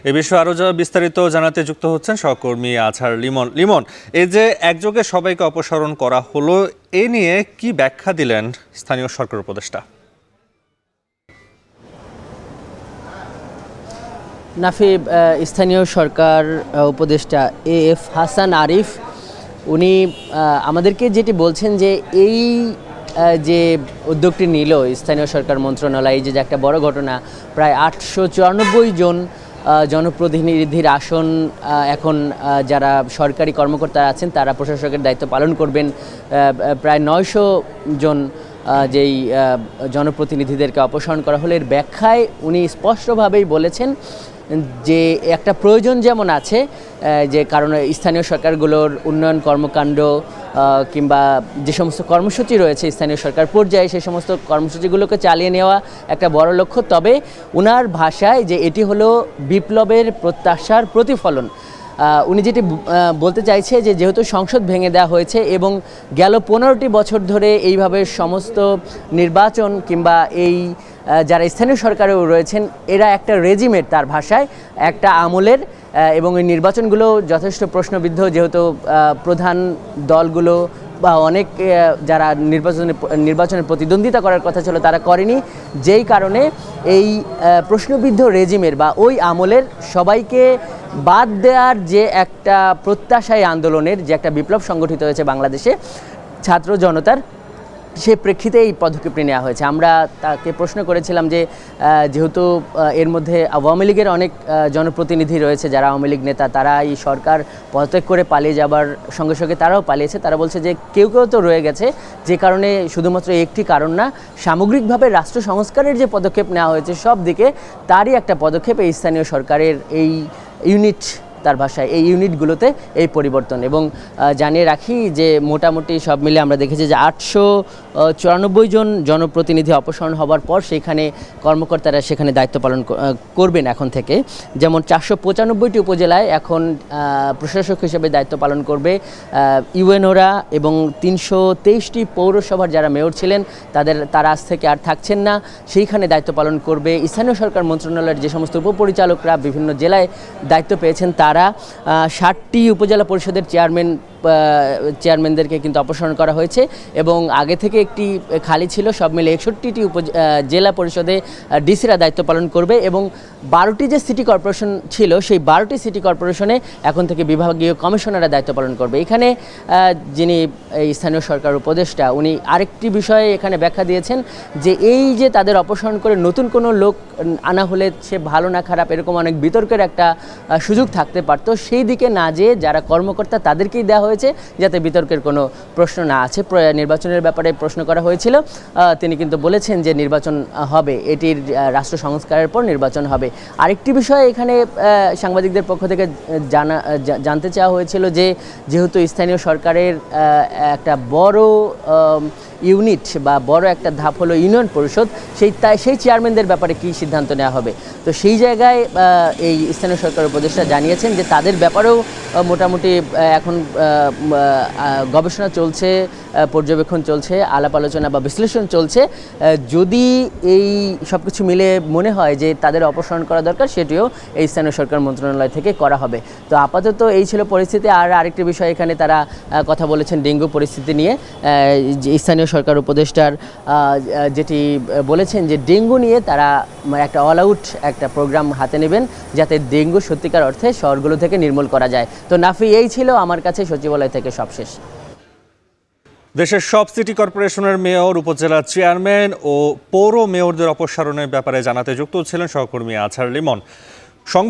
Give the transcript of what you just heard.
এ বিষয়ে আরও বিস্তারিত জানাতে যুক্ত হচ্ছেন সহকর্মী আজহার লিমন। লিমন, এই যে একযোগে সবাইকে অপসারণ করা হলো, এ নিয়ে কি ব্যাখ্যা দিলেন স্থানীয় সরকার উপদেষ্টা? নাফি, স্থানীয় সরকার উপদেষ্টা AF হাসান আরিফ উনি আমাদেরকে যেটি বলছেন যে এই যে উদ্যোগটি নিল স্থানীয় সরকার মন্ত্রণালয়, এই যে একটা বড় ঘটনা, প্রায় 894 জন জনপ্রতিনিধির আসন এখন যারা সরকারি কর্মকর্তা আছেন তারা প্রশাসকের দায়িত্ব পালন করবেন। প্রায় 900 জন যেই জনপ্রতিনিধিদেরকে অপসারণ করা হলো, এর ব্যাখ্যায় উনি স্পষ্টভাবেই বলেছেন যে একটা প্রয়োজন যেমন আছে, যে কারণ স্থানীয় সরকারগুলোর উন্নয়ন কর্মকাণ্ড কিংবা যে সমস্ত কর্মসূচি রয়েছে স্থানীয় সরকার পর্যায়ে, সেই সমস্ত কর্মসূচিগুলোকে চালিয়ে নেওয়া একটা বড় লক্ষ্য। তবে ওনার ভাষায় যে এটি হলো বিপ্লবের প্রত্যাশার প্রতিফলন। উনি যেটি বলতে চাইছে যে যেহেতু সংসদ ভেঙে দেওয়া হয়েছে এবং গেল 15টি বছর ধরে এইভাবে সমস্ত নির্বাচন কিংবা এই যারা স্থানীয় সরকারেও রয়েছেন এরা একটা রেজিমের, তার ভাষায় একটা আমলের, এবং এই নির্বাচনগুলো যথেষ্ট প্রশ্নবিদ্ধ, যেহেতু প্রধান দলগুলো বা অনেক যারা নির্বাচনে প্রতিদ্বন্দ্বিতা করার কথা ছিল তারা করেনি, যেই কারণে এই প্রশ্নবিদ্ধ রেজিমের বা ওই আমলের সবাইকে বাদ দেওয়ার যে একটা প্রত্যাশায় আন্দোলনের যে একটা বিপ্লব সংগঠিত হয়েছে বাংলাদেশে ছাত্র জনতার, সে প্রেক্ষিতে এই পদক্ষেপটি নেওয়া হয়েছে। আমরা তাকে প্রশ্ন করেছিলাম যে যেহেতু এর মধ্যে আওয়ামী লীগের অনেক জনপ্রতিনিধি রয়েছে যারা আওয়ামী লীগ নেতা, তারা এই সরকার পদত্যাগ করে পালিয়ে যাবার সঙ্গে সঙ্গে তারাও পালিয়েছে। তারা বলছে যে কেউ কেউ তো রয়ে গেছে, যে কারণে শুধুমাত্র একটি কারণ না, সামগ্রিকভাবে রাষ্ট্র সংস্কারের যে পদক্ষেপ নেওয়া হয়েছে সব দিকে তারই একটা পদক্ষেপ এই স্থানীয় সরকারের এই ইউনিট, তার ভাষায় এই ইউনিটগুলোতে এই পরিবর্তন। এবং জানিয়ে রাখি যে মোটামুটি সব মিলে আমরা দেখেছি যে 894 জন জনপ্রতিনিধি অপসারণ হবার পর সেখানে কর্মকর্তারা সেখানে দায়িত্ব পালন করবেন এখন থেকে। যেমন 495টি উপজেলায় এখন প্রশাসক হিসেবে দায়িত্ব পালন করবে ইউএনওরা, এবং 323টি পৌরসভার যারা মেয়র ছিলেন তারা আজ থেকে আর থাকছেন না, সেইখানে দায়িত্ব পালন করবে। স্থানীয় সরকার মন্ত্রণালয়ের যে সমস্ত উপপরিচালকরা বিভিন্ন জেলায় দায়িত্ব পেয়েছেন তারা 60টি উপজেলা পরিষদের চেয়ারম্যানদেরকে কিন্তু অপসারণ করা হয়েছে, এবং আগে থেকে একটি খালি ছিল, সব মিলে 61টি জেলা পরিষদে ডিসিরা দায়িত্ব পালন করবে। এবং 12টি যে সিটি কর্পোরেশন ছিল সেই 12টি সিটি কর্পোরেশনে এখন থেকে বিভাগীয় কমিশনাররা দায়িত্ব পালন করবে। এখানে যিনি স্থানীয় সরকার উপদেষ্টা উনি আরেকটি বিষয়ে এখানে ব্যাখ্যা দিয়েছেন যে এই যে তাদের অপসারণ করে নতুন কোনো লোক আনা হলে সে ভালো না খারাপ এরকম অনেক বিতর্কের একটা সুযোগ থাকতে পারতো, সেই দিকে না যেয়ে যারা কর্মকর্তা তাদেরকেই দেওয়া হয়েছে যাতে বিতর্কের কোনো প্রশ্ন না আছে। নির্বাচনের ব্যাপারে প্রশ্ন করা হয়েছিল, তিনি কিন্তু বলেছেন যে নির্বাচন হবে, এটির রাষ্ট্র সংস্কারের পর নির্বাচন হবে। আরেকটি বিষয় এখানে সাংবাদিকদের পক্ষ থেকে জানতে চাওয়া হয়েছিল যে যেহেতু স্থানীয় সরকারের একটা বড় ইউনিট বা বড় একটা ধাপ হলো ইউনিয়ন পরিষদ, সেই চেয়ারম্যানদের ব্যাপারে কী সিদ্ধান্ত নেওয়া হবে। তো সেই জায়গায় এই স্থানীয় সরকার উপদেষ্টা জানিয়েছেন যে তাদের ব্যাপারেও মোটামুটি এখন গবেষণা চলছে, পর্যবেক্ষণ চলছে, আলাপ আলোচনা বা বিশ্লেষণ চলছে। যদি এই সব কিছু মিলে মনে হয় যে তাদের অপসারণ করা দরকার, সেটিও এই স্থানীয় সরকার মন্ত্রণালয় থেকে করা হবে। তো আপাতত এই ছিল পরিস্থিতি। আর আরেকটি বিষয় এখানে তারা কথা বলেছেন ডেঙ্গু পরিস্থিতি নিয়ে। স্থানীয় সরকার উপদেষ্টার যেটি বলেছেন যে ডেঙ্গু নিয়ে তারা একটা অল আউট একটা প্রোগ্রাম হাতে নেবেন যাতে ডেঙ্গু সত্যিকার অর্থে শহরগুলো থেকে নির্মূল করা যায়। তো নাফি, এই ছিল আমার কাছে সচিবালয় থেকে সবশেষ। দেশের সব সিটি কর্পোরেশনের মেয়র, উপজেলা চেয়ারম্যান ও পৌর মেয়রদের অপসারণের ব্যাপারে জানাতে যুক্ত ছিলেন সহকর্মী আজহার লিমন।